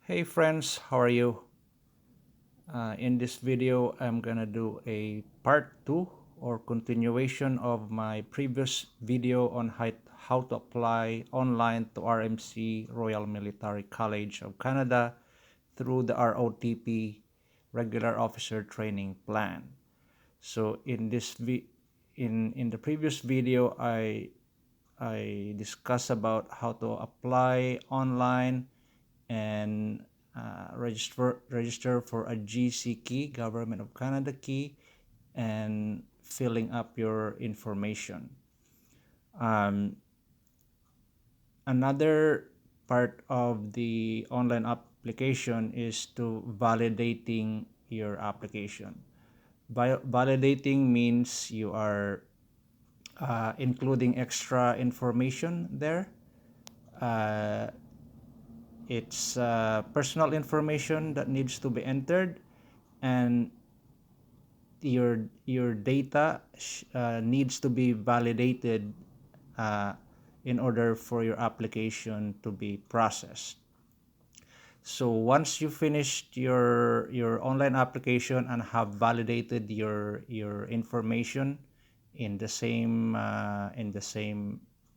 Hey friends, how are you? In this video, I'm gonna do a part 2 or continuation of my previous video on how to apply online to RMC Royal Military College of Canada through the ROTP Regular Officer Training Plan. So in the previous video, I discussed about how to apply online and register for a GC key, Government of Canada key, and filling up your information. Another part of the online application is to validating your application. Validating means you are including extra information there. It's personal information that needs to be entered, and your data needs to be validated uh, in order for your application to be processed. So once you finished your online application and have validated your information in the same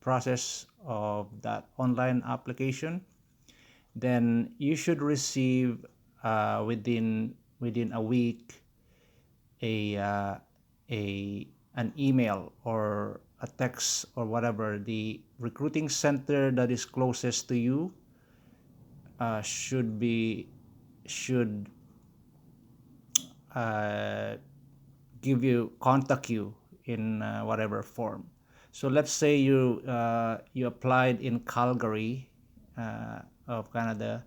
process of that online application, then you should receive within a week a an email or a text or whatever. The recruiting center that is closest to you should uh, contact you in whatever form. So let's say you applied in Calgary of Canada,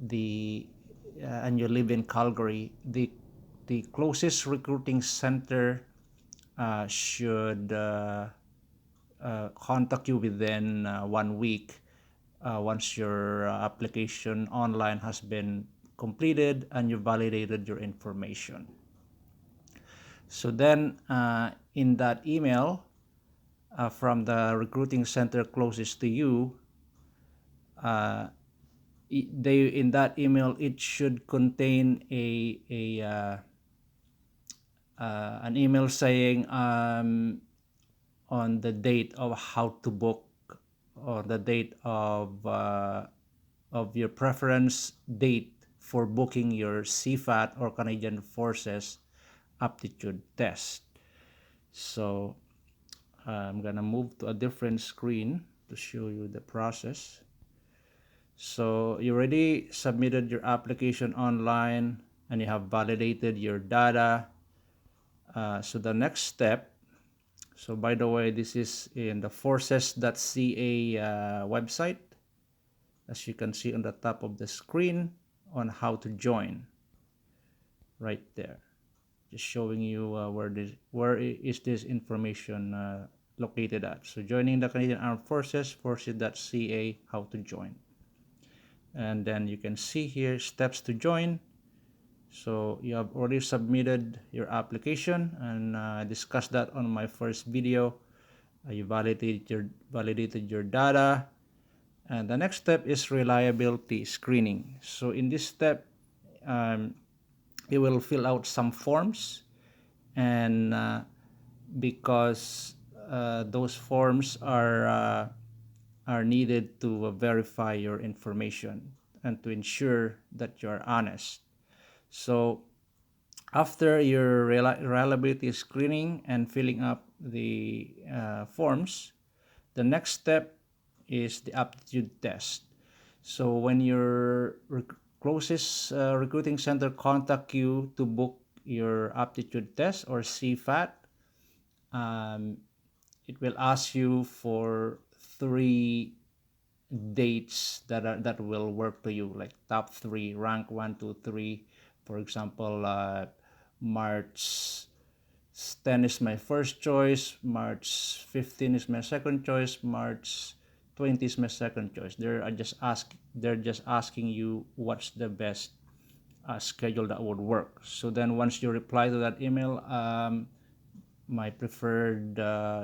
the and you live in Calgary. The closest recruiting center should contact you within 1 week once your application online has been completed and you validated your information. So then in that email from the recruiting center closest to you, in that email it should contain an email saying on the date of how to book, or the date of your preference date for booking your CFAT or Canadian Forces Aptitude test. So I'm gonna move to a different screen to show you the process. So you already submitted your application online and you have validated your data. So the next step, so by the way, this is in the forces.ca website, as you can see on the top of the screen, on how to join right there. Just showing you where is this information located at. So joining the Canadian Armed Forces, forces.ca, how to join. And then you can see here steps to join. So you have already submitted your application, and I discussed that on my first video. You validated your data, and the next step is reliability screening. So in this step, you will fill out some forms, and because those forms are needed to verify your information and to ensure that you are honest. So after your reliability screening and filling up the forms, the next step is the aptitude test. So when your closest recruiting center contact you to book your aptitude test or CFAT, it will ask you for 3 dates that will work to you, like top 3, rank 1, 2, 3. For example, March 10 is my first choice, March 15 is my second choice, March 20 is my second choice. They're just asking you what's the best schedule that would work. So then once you reply to that email, my preferred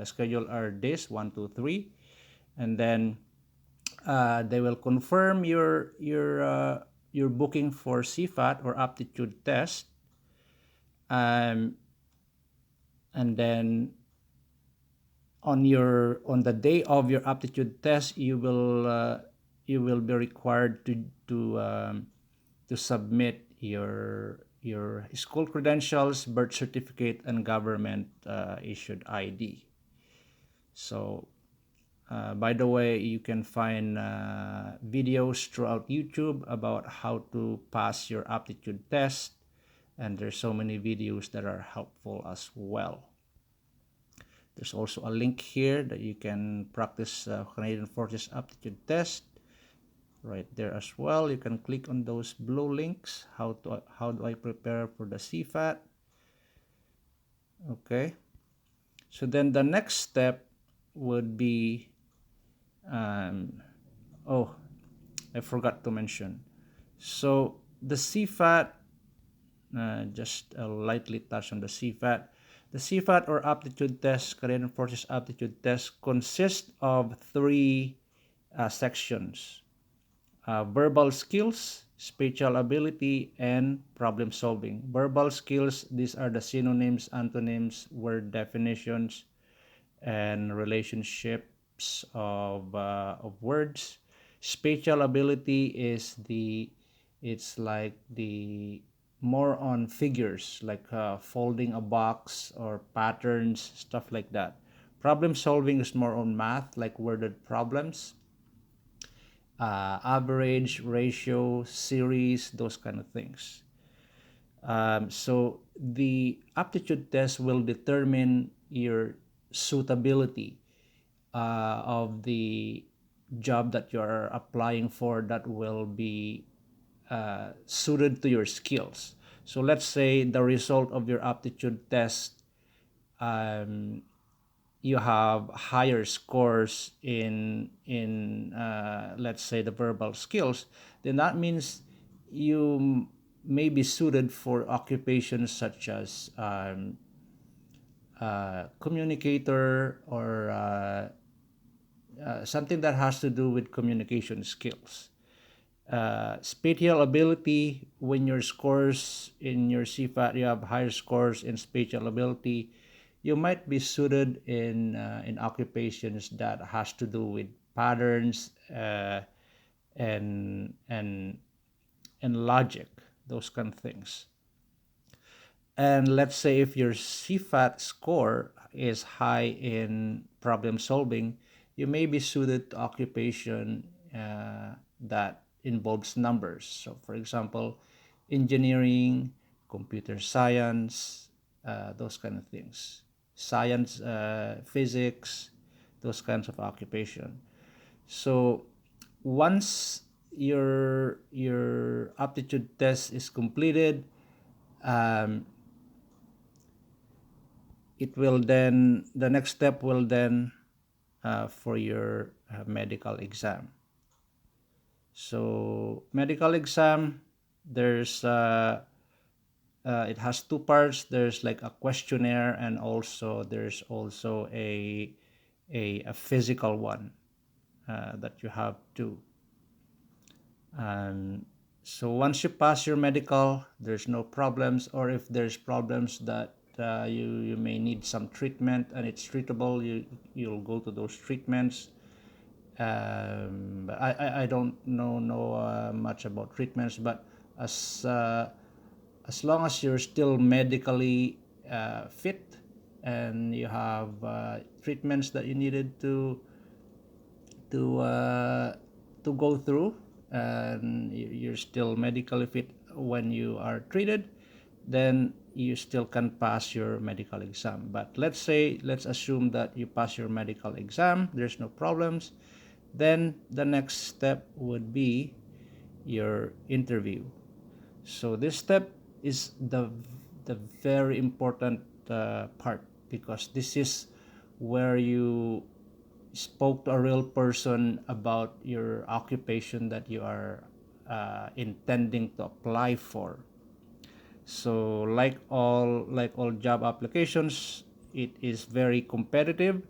schedule are this 1, 2, 3, and then they will confirm your you're booking for CFAT or aptitude test, and then on the day of your aptitude test, you will be required to submit your school credentials, birth certificate, and government issued ID. So by the way, you can find videos throughout YouTube about how to pass your aptitude test, and there's so many videos that are helpful as well. There's also a link here that you can practice Canadian Forces aptitude test right there as well. You can click on those blue links. How do I prepare for the CFAT? Okay, so then the next step would be oh, I forgot to mention. So the CFAT, just lightly touch on the CFAT. The CFAT or aptitude test, Canadian Forces aptitude test, consists of three sections: verbal skills, spatial ability, and problem solving. Verbal skills, these are the synonyms, antonyms, word definitions, and relationships of words. Spatial ability it's like the more on figures, like folding a box or patterns, stuff like that. Problem solving is more on math, like worded problems, average, ratio, series, those kind of things. So the aptitude test will determine your suitability of the job that you're applying for, that will be suited to your skills. So let's say the result of your aptitude test, you have higher scores in let's say the verbal skills, then that means you may be suited for occupations such as communicator, or something that has to do with communication skills. Spatial ability, when your scores in your CFAT, you have higher scores in spatial ability, you might be suited in occupations that has to do with patterns, and logic, those kind of things. And let's say if your CFAT score is high in problem solving, you may be suited to occupation that involves numbers. So, for example, engineering, computer science, those kind of things, science, physics, those kinds of occupation. So, once your aptitude test is completed, um, it will then the next step will then for your medical exam. So medical exam, there's it has two parts. There's like a questionnaire, and also there's also a physical one that you have to. So once you pass your medical, there's no problems, or if there's problems that you may need some treatment and it's treatable, you'll go to those treatments. But I don't know much about treatments, but as long as you're still medically fit, and you have treatments that you needed to uh, to go through, and you're still medically fit when you are treated, then you still can pass your medical exam. But let's assume that you pass your medical exam, there's no problems. Then the next step would be your interview. So this step is the very important part, because this is where you spoke to a real person about your occupation that you are intending to apply for. So like all job applications, it is very competitive,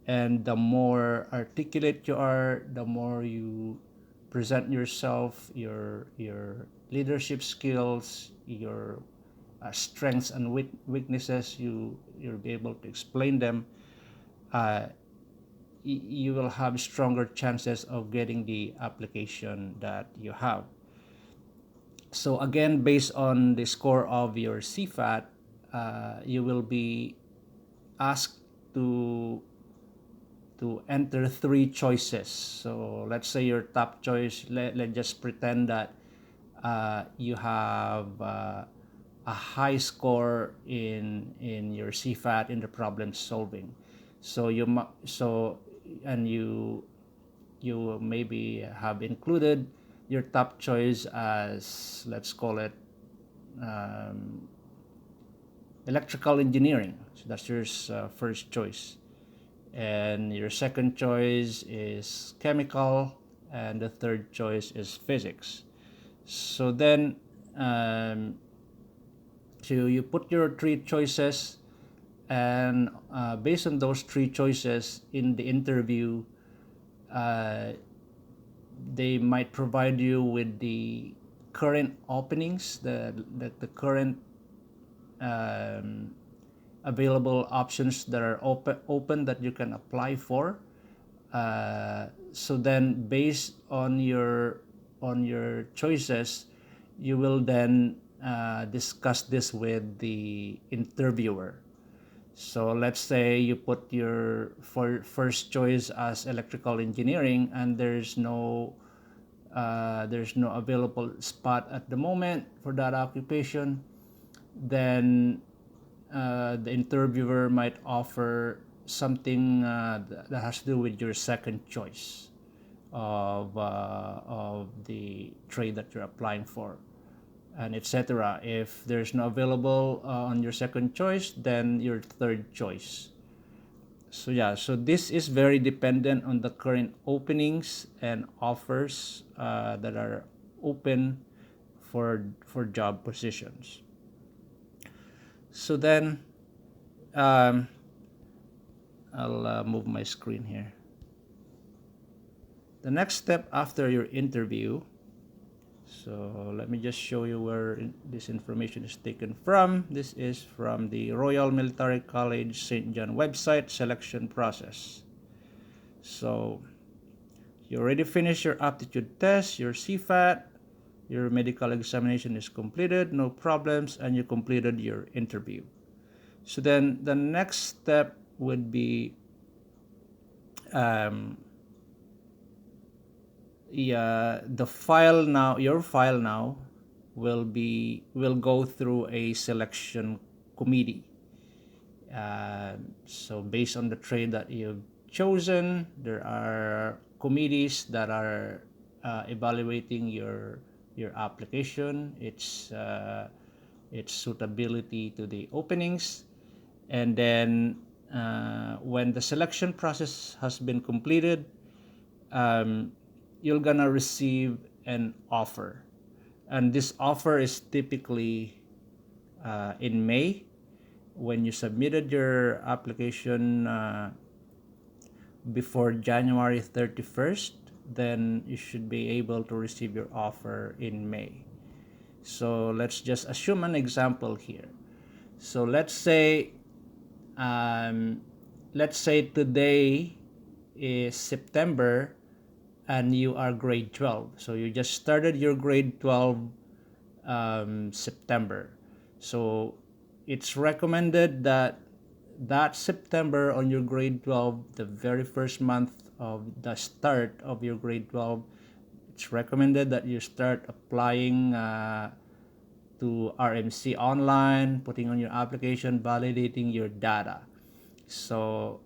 and the more articulate you are, the more present yourself, your leadership skills, your strengths and weaknesses, you'll be able to explain them. You will have stronger chances of getting the application that you have. So again, based on the score of your CFAT, you will be asked to enter three choices. So let's say your top choice, let's just pretend that you have a high score in your CFAT in the problem solving. So you maybe have included your top choice as, let's call it, electrical engineering. So that's your first choice. And your second choice is chemical, and the third choice is physics. So then, so you put your three choices, and based on those three choices in the interview, they might provide you with the current openings, the current available options that are open that you can apply for. So then, based on your choices, you will then discuss this with the interviewer. So let's say you put your first choice as electrical engineering, and there's no available spot at the moment for that occupation. Then the interviewer might offer something that has to do with your second choice of the trade that you're applying for, and etc. If there's no available on your second choice, then your third choice. So yeah, so this is very dependent on the current openings and offers that are open for job positions. So then, I'll move my screen here. The next step after your interview, so let me just show you where this information is taken from. This is from the Royal Military College St. John website, selection process. So you already finished your aptitude test, your CFAT, your medical examination is completed, no problems, and you completed your interview. So then the next step would be the file now, your file now will go through a selection committee. So based on the trade that you've chosen, there are committees that are evaluating your application, its suitability to the openings, and then when the selection process has been completed, you're gonna receive an offer, and this offer is typically in May. When you submitted your application before January 31st, then you should be able to receive your offer in May. So let's just assume an example here. So let's say today is September and you are grade 12. So you just started your grade 12 September. So it's recommended that September on your grade 12, the very first month of the start of your grade 12, it's recommended that you start applying to RMC online, putting on your application, validating your data. So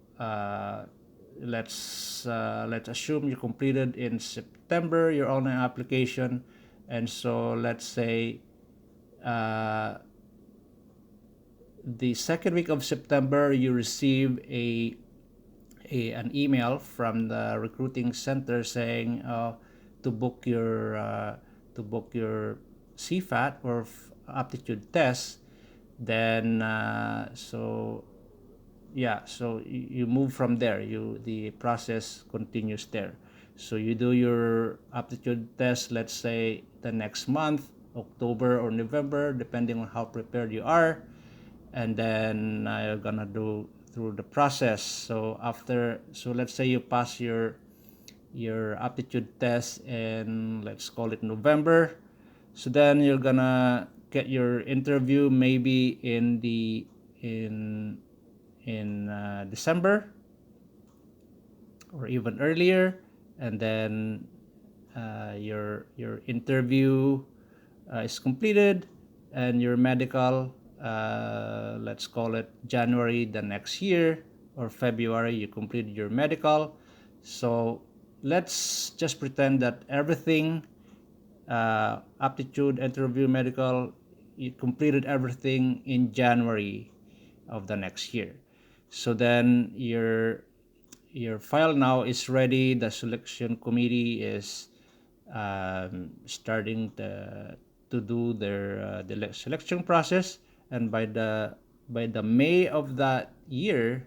let's assume you completed in September your online application, and so let's say the second week of September you receive an email from the recruiting center saying to book your CFAT or aptitude test. Then so you move from there. The process continues there. So you do your aptitude test, let's say the next month, October or November, depending on how prepared you are, and then you're gonna do through the process. So let's say you pass your aptitude test in, let's call it November. So then you're gonna get your interview maybe in December or even earlier, and then your interview is completed, and your medical, let's call it January the next year, or February you completed your medical. So let's just pretend that everything, aptitude, interview, medical, you completed everything in January of the next year. So then your file now is ready. The selection committee is starting to do their the selection process, and by the May of that year,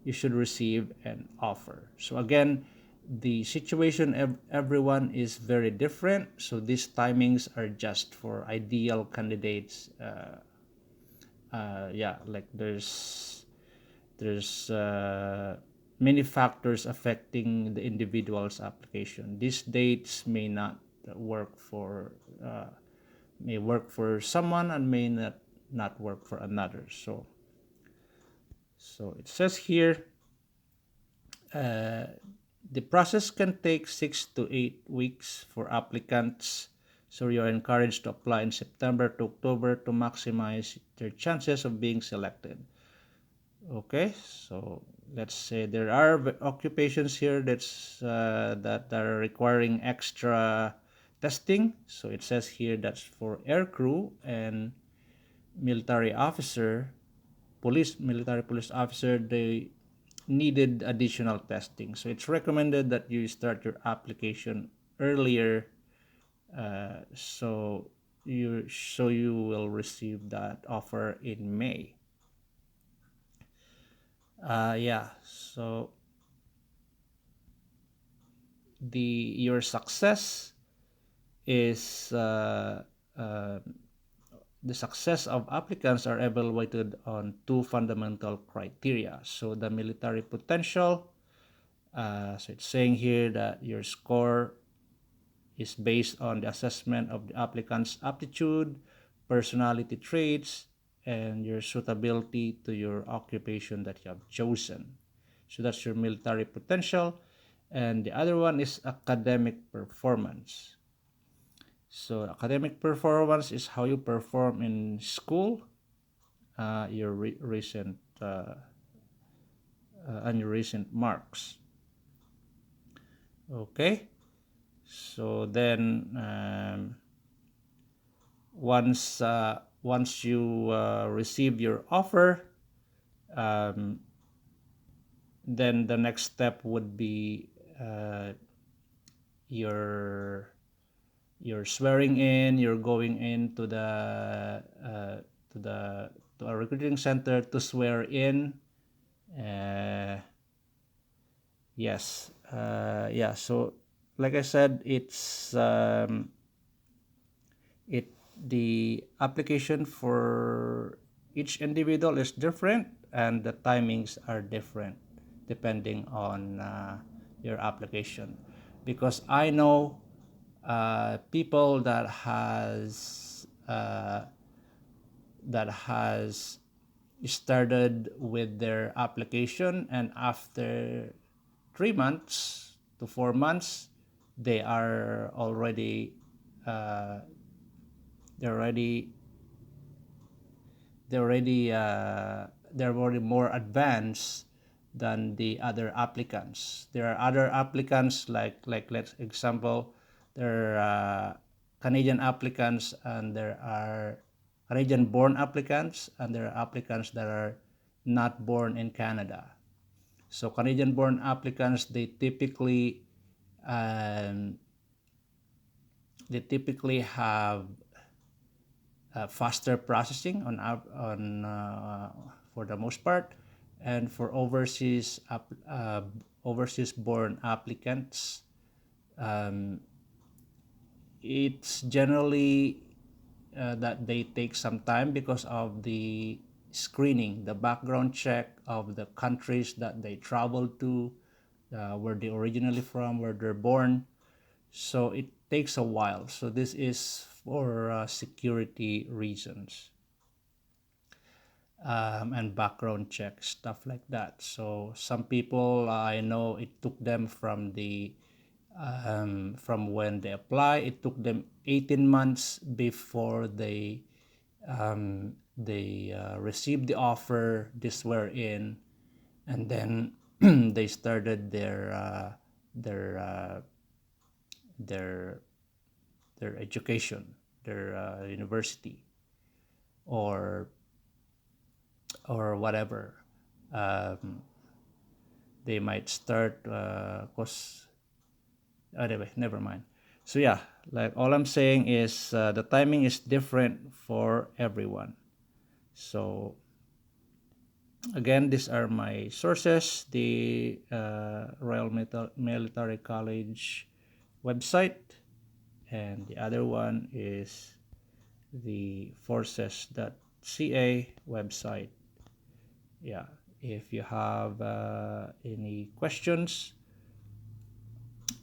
you should receive an offer. So again, the situation everyone is very different. So these timings are just for ideal candidates. Yeah, like there's many factors affecting the individual's application. These dates work for uh, may work for someone and may not work for another. So it says here, the process can take 6 to 8 weeks for applicants. So you're encouraged to apply in September to October to maximize their chances of being selected. Okay, so let's say there are occupations here that are requiring extra testing. So it says here that's for air crew and military officer, military police officer. They needed additional testing. So it's recommended that you start your application earlier, so you will receive that offer in May. Yeah, so your success is the success of applicants are evaluated on two fundamental criteria. So the military potential. So it's saying here that your score is based on the assessment of the applicant's aptitude, personality traits, and your suitability to your occupation that you have chosen. So that's your military potential. And the other one is academic performance. So academic performance is how you perform in school, your recent and your recent marks. Okay, so then once you receive your offer, um, then the next step would be your swearing in. You're going into to a recruiting center to swear in. Yes, yeah. So, like I said, the application for each individual is different, and the timings are different depending on your application. Because I know people that has started with their application, and after 3 months to 4 months, they are already uh, they're already they're already more advanced than the other applicants. There are other applicants, like let's example, there are Canadian applicants, and there are Canadian born applicants, and there are applicants that are not born in Canada. So Canadian born applicants, um, they typically have faster processing for the most part. And for overseas born applicants, Um, it's generally that they take some time because of the screening, the background check of the countries that they travel to, where they originally from, where they're born. So it takes a while. So this is for security reasons, and background check, stuff like that. So some people, I know it took them from when they apply, it took them 18 months before they received the offer this were in, and then they started their their their education, their university, or whatever. Um, they might start, cause anyway, never mind. So yeah, like all I'm saying is the timing is different for everyone. So again, these are my sources: the Royal Military College website, and the other one is the forces.ca website. Yeah, if you have any questions,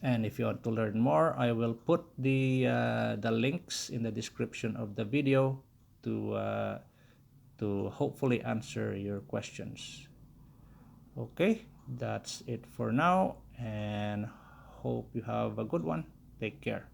and if you want to learn more, I will put the links in the description of the video to hopefully answer your questions. Okay, that's it for now, and hope you have a good one. Take care.